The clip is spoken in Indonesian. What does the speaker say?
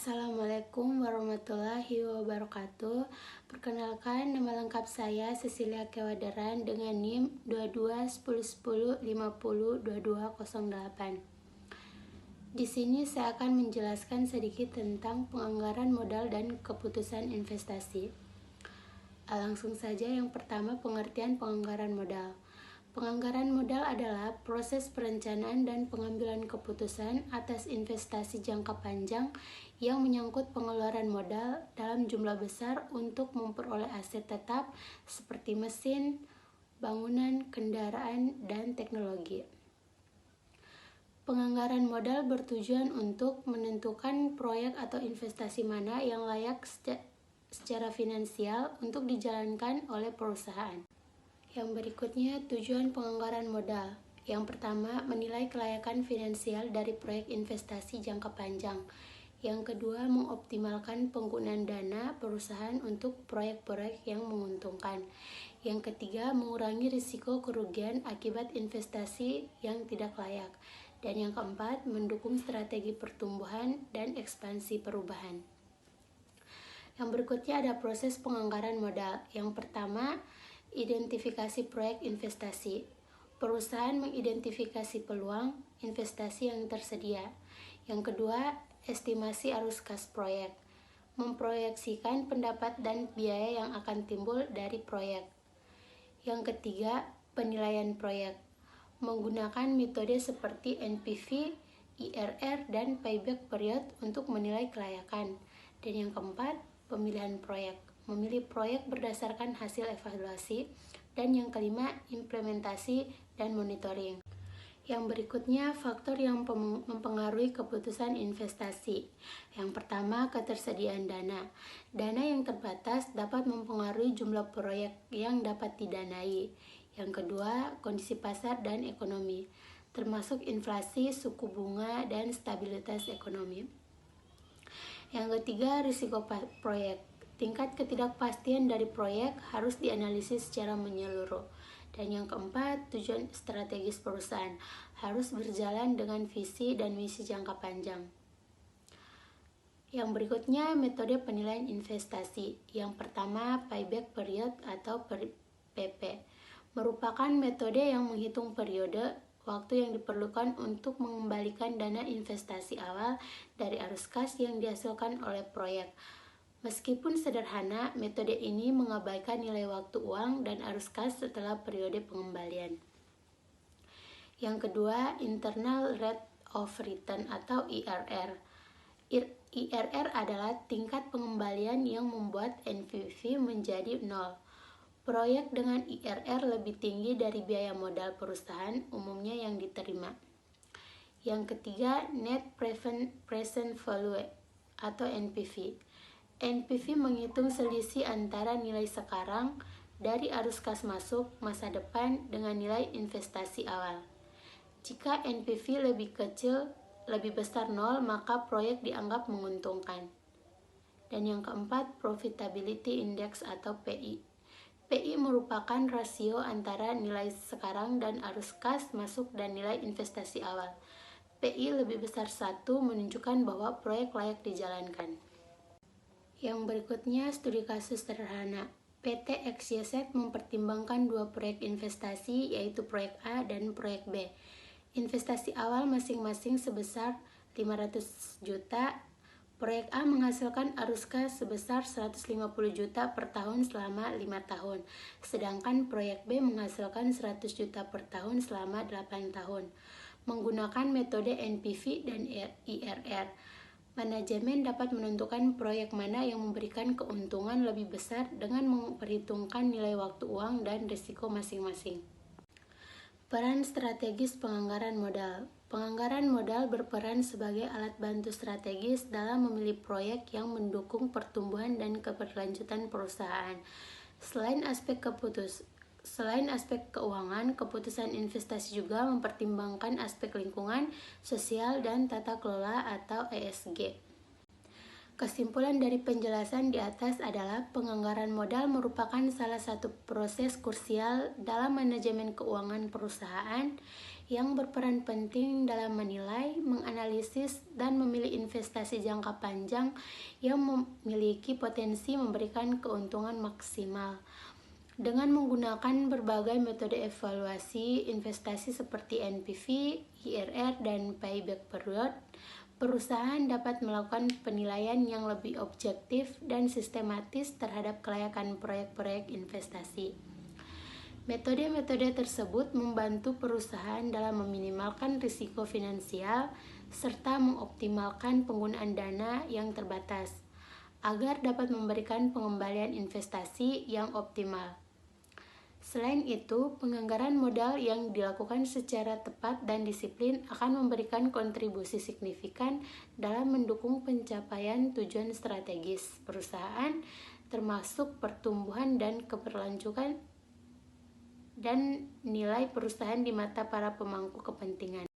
Assalamualaikum warahmatullahi wabarakatuh. Perkenalkan, nama lengkap saya Cecilia Kewadaran dengan NIM 221010502208. Di sini saya akan menjelaskan sedikit tentang penganggaran modal dan keputusan investasi. Langsung saja, yang pertama, pengertian penganggaran modal. Penganggaran modal adalah proses perencanaan dan pengambilan keputusan atas investasi jangka panjang yang menyangkut pengeluaran modal dalam jumlah besar untuk memperoleh aset tetap seperti mesin, bangunan, kendaraan, dan teknologi. Penganggaran modal bertujuan untuk menentukan proyek atau investasi mana yang layak secara finansial untuk dijalankan oleh perusahaan. Yang berikutnya, tujuan penganggaran modal. Yang pertama, menilai kelayakan finansial dari proyek investasi jangka panjang. Yang kedua, mengoptimalkan penggunaan dana perusahaan untuk proyek-proyek yang menguntungkan. Yang ketiga, mengurangi risiko kerugian akibat investasi yang tidak layak. Dan yang keempat, mendukung strategi pertumbuhan dan ekspansi perubahan. Yang berikutnya ada proses penganggaran modal. Yang pertama, identifikasi proyek investasi. Perusahaan mengidentifikasi peluang investasi yang tersedia. Yang kedua, estimasi arus kas proyek. Memproyeksikan pendapat dan biaya yang akan timbul dari proyek. Yang ketiga, penilaian proyek. Menggunakan metode seperti NPV, IRR, dan payback period untuk menilai kelayakan. Dan yang keempat, pemilihan proyek. Memilih proyek berdasarkan hasil evaluasi. Dan yang kelima, implementasi dan monitoring. Yang berikutnya, faktor yang mempengaruhi keputusan investasi. Yang pertama, ketersediaan dana. Dana yang terbatas dapat mempengaruhi jumlah proyek yang dapat didanai. Yang kedua, kondisi pasar dan ekonomi, termasuk inflasi, suku bunga, dan stabilitas ekonomi. Yang ketiga, risiko proyek. Tingkat ketidakpastian dari proyek harus dianalisis secara menyeluruh. Dan yang keempat, tujuan strategis perusahaan harus berjalan dengan visi dan misi jangka panjang. Yang berikutnya, metode penilaian investasi. Yang pertama, payback period atau PP. Merupakan metode yang menghitung periode waktu yang diperlukan untuk mengembalikan dana investasi awal dari arus kas yang dihasilkan oleh proyek. Meskipun sederhana, metode ini mengabaikan nilai waktu uang dan arus kas setelah periode pengembalian. Yang kedua, internal rate of return atau IRR. IRR adalah tingkat pengembalian yang membuat NPV menjadi 0. Proyek dengan IRR lebih tinggi dari biaya modal perusahaan umumnya yang diterima. Yang ketiga, net present value atau NPV. NPV menghitung selisih antara nilai sekarang dari arus kas masuk masa depan dengan nilai investasi awal. Jika NPV lebih besar 0, maka proyek dianggap menguntungkan. Dan yang keempat, profitability index atau PI. PI merupakan rasio antara nilai sekarang dan arus kas masuk dan nilai investasi awal. PI lebih besar 1 menunjukkan bahwa proyek layak dijalankan. Yang berikutnya, studi kasus sederhana. PT XYZ mempertimbangkan 2 proyek investasi, yaitu proyek A dan proyek B. Investasi awal masing-masing sebesar 500 juta. Proyek A menghasilkan arus kas sebesar 150 juta per tahun selama 5 tahun. Sedangkan proyek B menghasilkan 100 juta per tahun selama 8 tahun. Menggunakan metode NPV dan IRR. Manajemen dapat menentukan proyek mana yang memberikan keuntungan lebih besar dengan memperhitungkan nilai waktu uang dan risiko masing-masing. Peran strategis penganggaran modal. Penganggaran modal berperan sebagai alat bantu strategis dalam memilih proyek yang mendukung pertumbuhan dan keberlanjutan perusahaan. Selain aspek keuangan, keputusan investasi juga mempertimbangkan aspek lingkungan, sosial, dan tata kelola atau ESG. Kesimpulan dari penjelasan di atas adalah penganggaran modal merupakan salah satu proses krusial dalam manajemen keuangan perusahaan yang berperan penting dalam menilai, menganalisis, dan memilih investasi jangka panjang yang memiliki potensi memberikan keuntungan maksimal. Dengan menggunakan berbagai metode evaluasi investasi seperti NPV, IRR, dan payback period, perusahaan dapat melakukan penilaian yang lebih objektif dan sistematis terhadap kelayakan proyek-proyek investasi. Metode-metode tersebut membantu perusahaan dalam meminimalkan risiko finansial serta mengoptimalkan penggunaan dana yang terbatas agar dapat memberikan pengembalian investasi yang optimal. Selain itu, penganggaran modal yang dilakukan secara tepat dan disiplin akan memberikan kontribusi signifikan dalam mendukung pencapaian tujuan strategis perusahaan, termasuk pertumbuhan dan keberlanjutan dan nilai perusahaan di mata para pemangku kepentingan.